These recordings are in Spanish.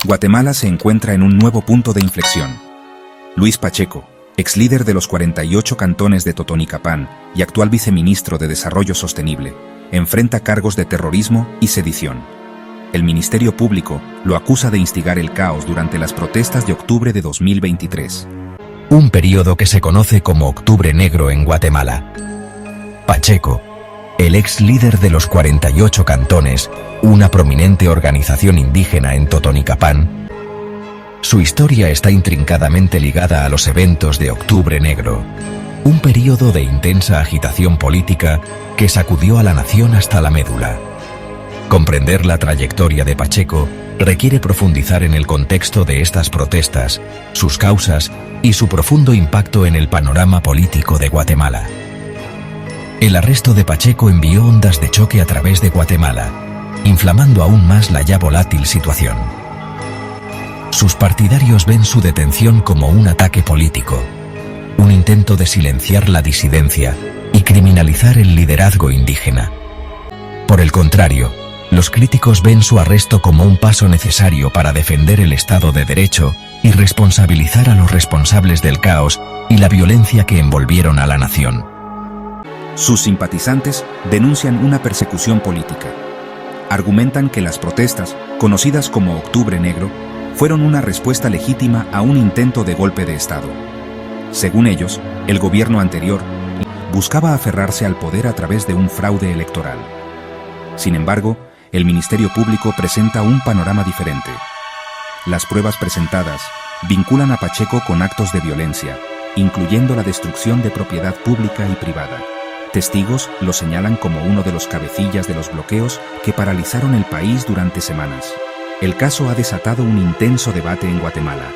Guatemala se encuentra en un nuevo punto de inflexión. Luis Pacheco, ex líder de los 48 cantones de Totonicapán y actual viceministro de Desarrollo Sostenible, enfrenta cargos de terrorismo y sedición. El Ministerio Público lo acusa de instigar el caos durante las protestas de octubre de 2023. Un periodo que se conoce como Octubre Negro en Guatemala. Pacheco, el ex líder de los 48 cantones, una prominente organización indígena en Totonicapán. Su historia está intrincadamente ligada a los eventos de Octubre Negro, un periodo de intensa agitación política que sacudió a la nación hasta la médula. Comprender la trayectoria de Pacheco requiere profundizar en el contexto de estas protestas, sus causas y su profundo impacto en el panorama político de Guatemala. El arresto de Pacheco envió ondas de choque a través de Guatemala, inflamando aún más la ya volátil situación. Sus partidarios ven su detención como un ataque político, un intento de silenciar la disidencia y criminalizar el liderazgo indígena. Por el contrario, los críticos ven su arresto como un paso necesario para defender el Estado de Derecho y responsabilizar a los responsables del caos y la violencia que envolvieron a la nación. Sus simpatizantes denuncian una persecución política. Argumentan que las protestas, conocidas como Octubre Negro, fueron una respuesta legítima a un intento de golpe de Estado. Según ellos, el gobierno anterior buscaba aferrarse al poder a través de un fraude electoral. Sin embargo, el Ministerio Público presenta un panorama diferente. Las pruebas presentadas vinculan a Pacheco con actos de violencia, incluyendo la destrucción de propiedad pública y privada. Testigos lo señalan como uno de los cabecillas de los bloqueos que paralizaron el país durante semanas. El caso ha desatado un intenso debate en Guatemala.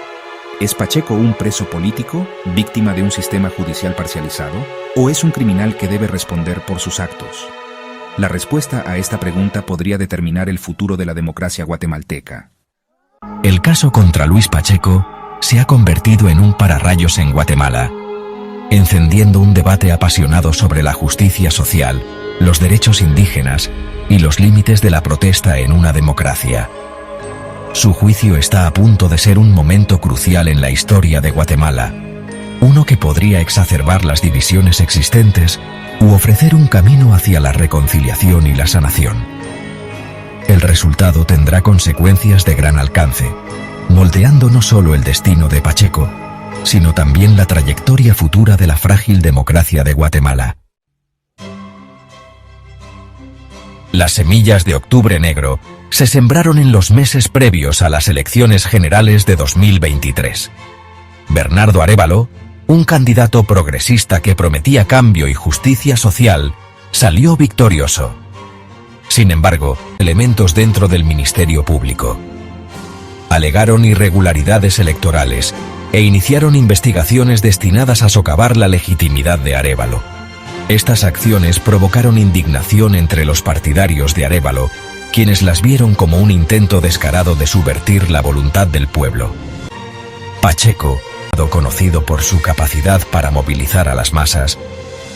¿Es Pacheco un preso político, víctima de un sistema judicial parcializado, o es un criminal que debe responder por sus actos? La respuesta a esta pregunta podría determinar el futuro de la democracia guatemalteca. El caso contra Luis Pacheco se ha convertido en un pararrayos en Guatemala, encendiendo un debate apasionado sobre la justicia social, los derechos indígenas y los límites de la protesta en una democracia. Su juicio está a punto de ser un momento crucial en la historia de Guatemala, uno que podría exacerbar las divisiones existentes u ofrecer un camino hacia la reconciliación y la sanación. El resultado tendrá consecuencias de gran alcance, moldeando no solo el destino de Pacheco, sino también la trayectoria futura de la frágil democracia de Guatemala. Las semillas de Octubre Negro se sembraron en los meses previos a las elecciones generales de 2023. Bernardo Arévalo, un candidato progresista que prometía cambio y justicia social, salió victorioso. Sin embargo, elementos dentro del Ministerio Público alegaron irregularidades electorales e iniciaron investigaciones destinadas a socavar la legitimidad de Arévalo. Estas acciones provocaron indignación entre los partidarios de Arévalo, quienes las vieron como un intento descarado de subvertir la voluntad del pueblo. Pacheco, conocido por su capacidad para movilizar a las masas,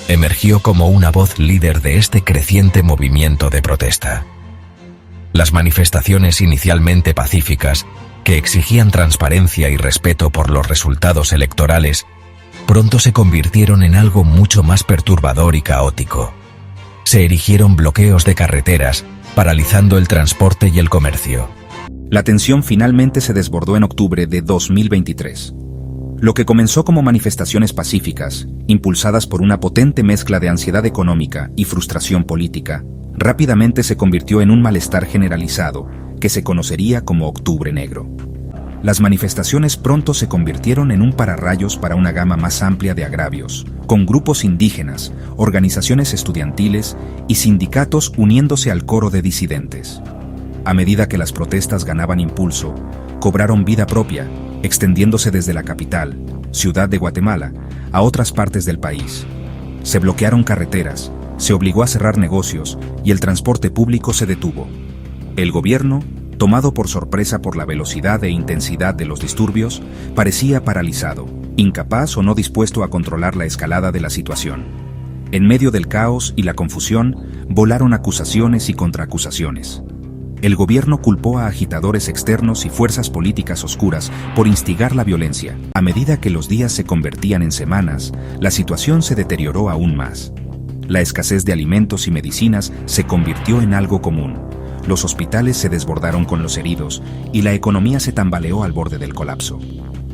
emergió como una voz líder de este creciente movimiento de protesta. Las manifestaciones inicialmente pacíficas, que exigían transparencia y respeto por los resultados electorales, pronto se convirtieron en algo mucho más perturbador y caótico. Se erigieron bloqueos de carreteras, paralizando el transporte y el comercio. La tensión finalmente se desbordó en octubre de 2023. Lo que comenzó como manifestaciones pacíficas, impulsadas por una potente mezcla de ansiedad económica y frustración política, rápidamente se convirtió en un malestar generalizado, que se conocería como Octubre Negro. Las manifestaciones pronto se convirtieron en un pararrayos para una gama más amplia de agravios, con grupos indígenas, organizaciones estudiantiles y sindicatos uniéndose al coro de disidentes. A medida que las protestas ganaban impulso, cobraron vida propia, extendiéndose desde la capital, Ciudad de Guatemala, a otras partes del país. Se bloquearon carreteras, se obligó a cerrar negocios y el transporte público se detuvo. El gobierno, tomado por sorpresa por la velocidad e intensidad de los disturbios, parecía paralizado, incapaz o no dispuesto a controlar la escalada de la situación. En medio del caos y la confusión, volaron acusaciones y contraacusaciones. El gobierno culpó a agitadores externos y fuerzas políticas oscuras por instigar la violencia. A medida que los días se convertían en semanas, la situación se deterioró aún más. La escasez de alimentos y medicinas se convirtió en algo común. Los hospitales se desbordaron con los heridos y la economía se tambaleó al borde del colapso.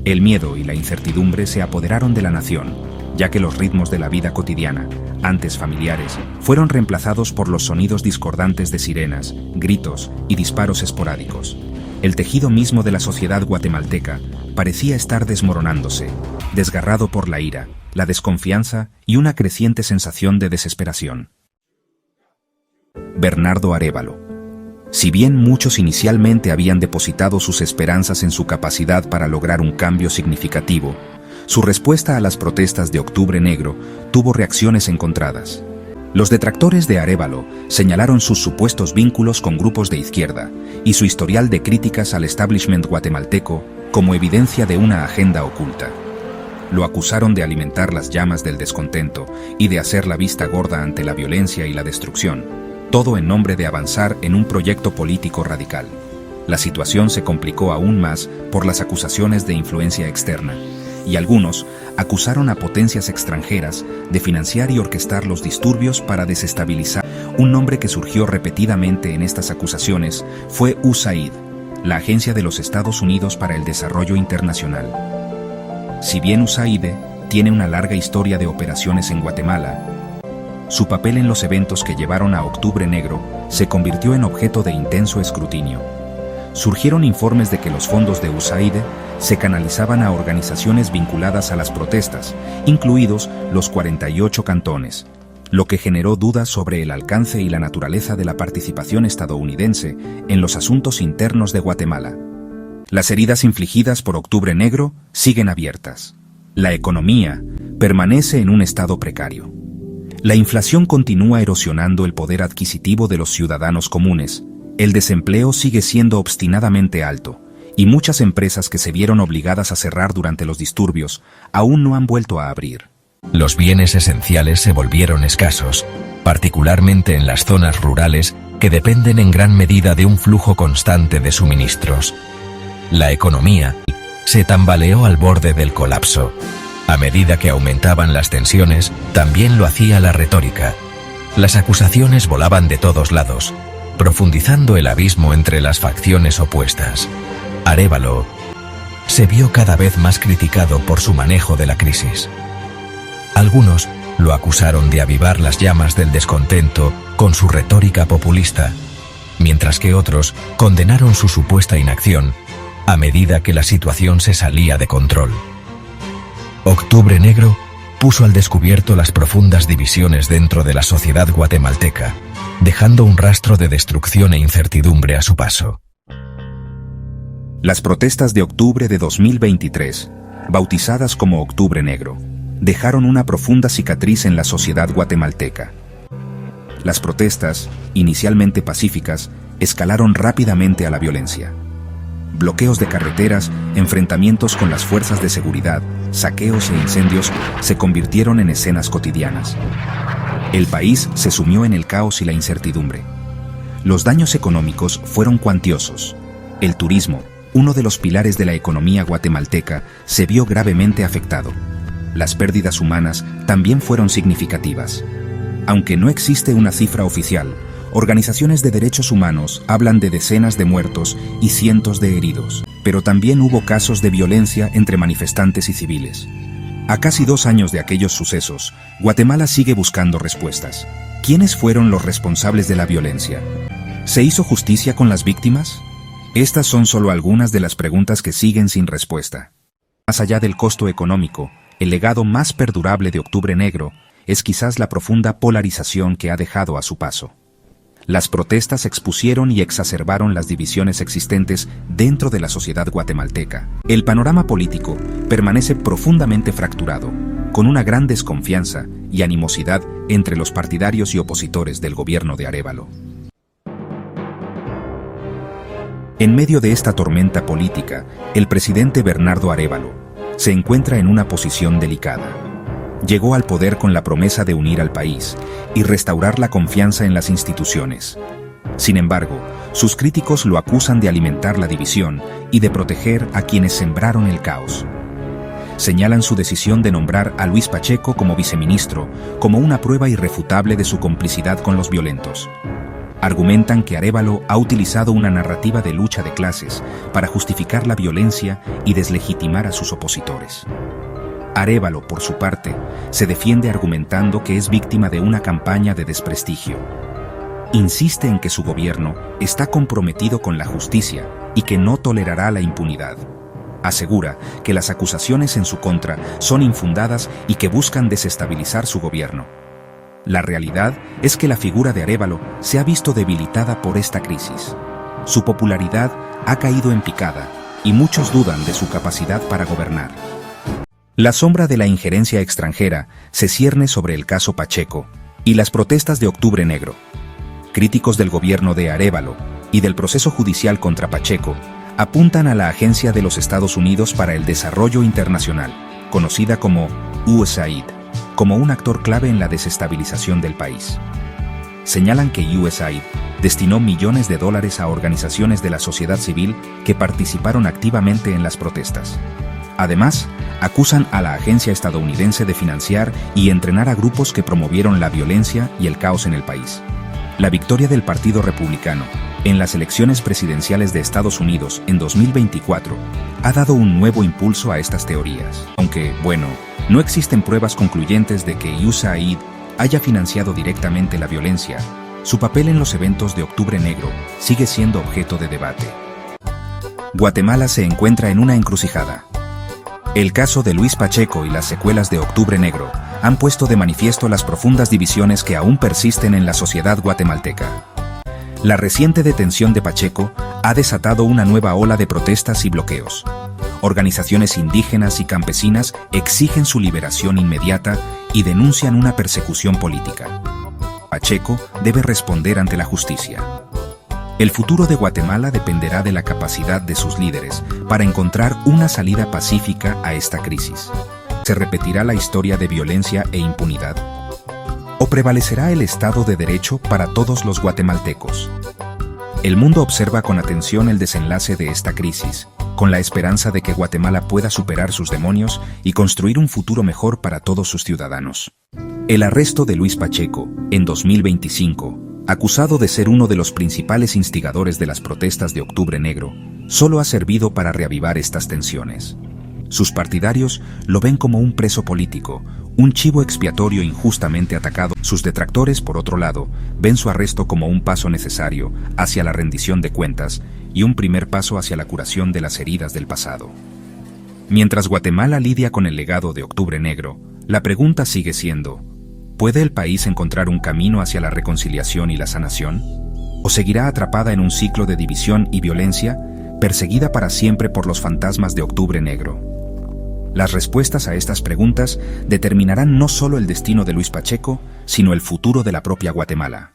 El miedo y la incertidumbre se apoderaron de la nación, ya que los ritmos de la vida cotidiana, antes familiares, fueron reemplazados por los sonidos discordantes de sirenas, gritos y disparos esporádicos. El tejido mismo de la sociedad guatemalteca parecía estar desmoronándose, desgarrado por la ira, la desconfianza y una creciente sensación de desesperación. Bernardo Arévalo. Si bien muchos inicialmente habían depositado sus esperanzas en su capacidad para lograr un cambio significativo, su respuesta a las protestas de Octubre Negro tuvo reacciones encontradas. Los detractores de Arévalo señalaron sus supuestos vínculos con grupos de izquierda y su historial de críticas al establishment guatemalteco como evidencia de una agenda oculta. Lo acusaron de alimentar las llamas del descontento y de hacer la vista gorda ante la violencia y la destrucción, todo en nombre de avanzar en un proyecto político radical. La situación se complicó aún más por las acusaciones de influencia externa, y algunos acusaron a potencias extranjeras de financiar y orquestar los disturbios para desestabilizar. Un nombre que surgió repetidamente en estas acusaciones fue USAID, la Agencia de los Estados Unidos para el Desarrollo Internacional. Si bien USAID tiene una larga historia de operaciones en Guatemala, su papel en los eventos que llevaron a Octubre Negro se convirtió en objeto de intenso escrutinio. Surgieron informes de que los fondos de USAID se canalizaban a organizaciones vinculadas a las protestas, incluidos los 48 cantones, lo que generó dudas sobre el alcance y la naturaleza de la participación estadounidense en los asuntos internos de Guatemala. Las heridas infligidas por Octubre Negro siguen abiertas. La economía permanece en un estado precario. La inflación continúa erosionando el poder adquisitivo de los ciudadanos comunes. El desempleo sigue siendo obstinadamente alto, y muchas empresas que se vieron obligadas a cerrar durante los disturbios aún no han vuelto a abrir. Los bienes esenciales se volvieron escasos, particularmente en las zonas rurales que dependen en gran medida de un flujo constante de suministros. La economía se tambaleó al borde del colapso. A medida que aumentaban las tensiones, también lo hacía la retórica. Las acusaciones volaban de todos lados, profundizando el abismo entre las facciones opuestas. Arévalo se vio cada vez más criticado por su manejo de la crisis. Algunos lo acusaron de avivar las llamas del descontento con su retórica populista, mientras que otros condenaron su supuesta inacción a medida que la situación se salía de control. Octubre Negro puso al descubierto las profundas divisiones dentro de la sociedad guatemalteca, dejando un rastro de destrucción e incertidumbre a su paso. Las protestas de octubre de 2023, bautizadas como Octubre Negro, dejaron una profunda cicatriz en la sociedad guatemalteca. Las protestas, inicialmente pacíficas, escalaron rápidamente a la violencia. Bloqueos de carreteras, enfrentamientos con las fuerzas de seguridad, saqueos e incendios se convirtieron en escenas cotidianas. El país se sumió en el caos y la incertidumbre. Los daños económicos fueron cuantiosos. El turismo, uno de los pilares de la economía guatemalteca, se vio gravemente afectado. Las pérdidas humanas también fueron significativas. Aunque no existe una cifra oficial, organizaciones de derechos humanos hablan de decenas de muertos y cientos de heridos, pero también hubo casos de violencia entre manifestantes y civiles. A casi 2 años de aquellos sucesos, Guatemala sigue buscando respuestas. ¿Quiénes fueron los responsables de la violencia? ¿Se hizo justicia con las víctimas? Estas son solo algunas de las preguntas que siguen sin respuesta. Más allá del costo económico, el legado más perdurable de Octubre Negro es quizás la profunda polarización que ha dejado a su paso. Las protestas expusieron y exacerbaron las divisiones existentes dentro de la sociedad guatemalteca. El panorama político permanece profundamente fracturado, con una gran desconfianza y animosidad entre los partidarios y opositores del gobierno de Arévalo. En medio de esta tormenta política, el presidente Bernardo Arévalo se encuentra en una posición delicada. Llegó al poder con la promesa de unir al país y restaurar la confianza en las instituciones. Sin embargo, Sus críticos lo acusan de alimentar la división y de proteger a quienes sembraron el caos. Señalan su decisión de nombrar a Luis Pacheco como viceministro como una prueba irrefutable de su complicidad con los violentos. Argumentan que Arévalo ha utilizado una narrativa de lucha de clases para justificar la violencia y deslegitimar a sus opositores. Arévalo, por su parte, se defiende argumentando que es víctima de una campaña de desprestigio. Insiste en que su gobierno está comprometido con la justicia y que no tolerará la impunidad. Asegura que las acusaciones en su contra son infundadas y que buscan desestabilizar su gobierno. La realidad es que la figura de Arévalo se ha visto debilitada por esta crisis. Su popularidad ha caído en picada y muchos dudan de su capacidad para gobernar. La sombra de la injerencia extranjera se cierne sobre el caso Pacheco y las protestas de Octubre Negro. Críticos del gobierno de Arévalo y del proceso judicial contra Pacheco apuntan a la Agencia de los Estados Unidos para el Desarrollo Internacional, conocida como USAID, como un actor clave en la desestabilización del país. Señalan que USAID destinó millones de dólares a organizaciones de la sociedad civil que participaron activamente en las protestas. Además, acusan a la agencia estadounidense de financiar y entrenar a grupos que promovieron la violencia y el caos en el país. La victoria del Partido Republicano en las elecciones presidenciales de Estados Unidos en 2024 ha dado un nuevo impulso a estas teorías. Aunque, no existen pruebas concluyentes de que USAID haya financiado directamente la violencia, su papel en los eventos de Octubre Negro sigue siendo objeto de debate. Guatemala se encuentra en una encrucijada. El caso de Luis Pacheco y las secuelas de Octubre Negro han puesto de manifiesto las profundas divisiones que aún persisten en la sociedad guatemalteca. La reciente detención de Pacheco ha desatado una nueva ola de protestas y bloqueos. Organizaciones indígenas y campesinas exigen su liberación inmediata y denuncian una persecución política. Pacheco debe responder ante la justicia. El futuro de Guatemala dependerá de la capacidad de sus líderes para encontrar una salida pacífica a esta crisis. ¿Se repetirá la historia de violencia e impunidad? ¿O prevalecerá el Estado de Derecho para todos los guatemaltecos? El mundo observa con atención el desenlace de esta crisis, con la esperanza de que Guatemala pueda superar sus demonios y construir un futuro mejor para todos sus ciudadanos. El arresto de Luis Pacheco, en 2025, acusado de ser uno de los principales instigadores de las protestas de Octubre Negro, solo ha servido para reavivar estas tensiones. Sus partidarios lo ven como un preso político, un chivo expiatorio injustamente atacado. Sus detractores, por otro lado, ven su arresto como un paso necesario hacia la rendición de cuentas y un primer paso hacia la curación de las heridas del pasado. Mientras Guatemala lidia con el legado de Octubre Negro, la pregunta sigue siendo: ¿puede el país encontrar un camino hacia la reconciliación y la sanación? ¿O seguirá atrapada en un ciclo de división y violencia, perseguida para siempre por los fantasmas de Octubre Negro? Las respuestas a estas preguntas determinarán no solo el destino de Luis Pacheco, sino el futuro de la propia Guatemala.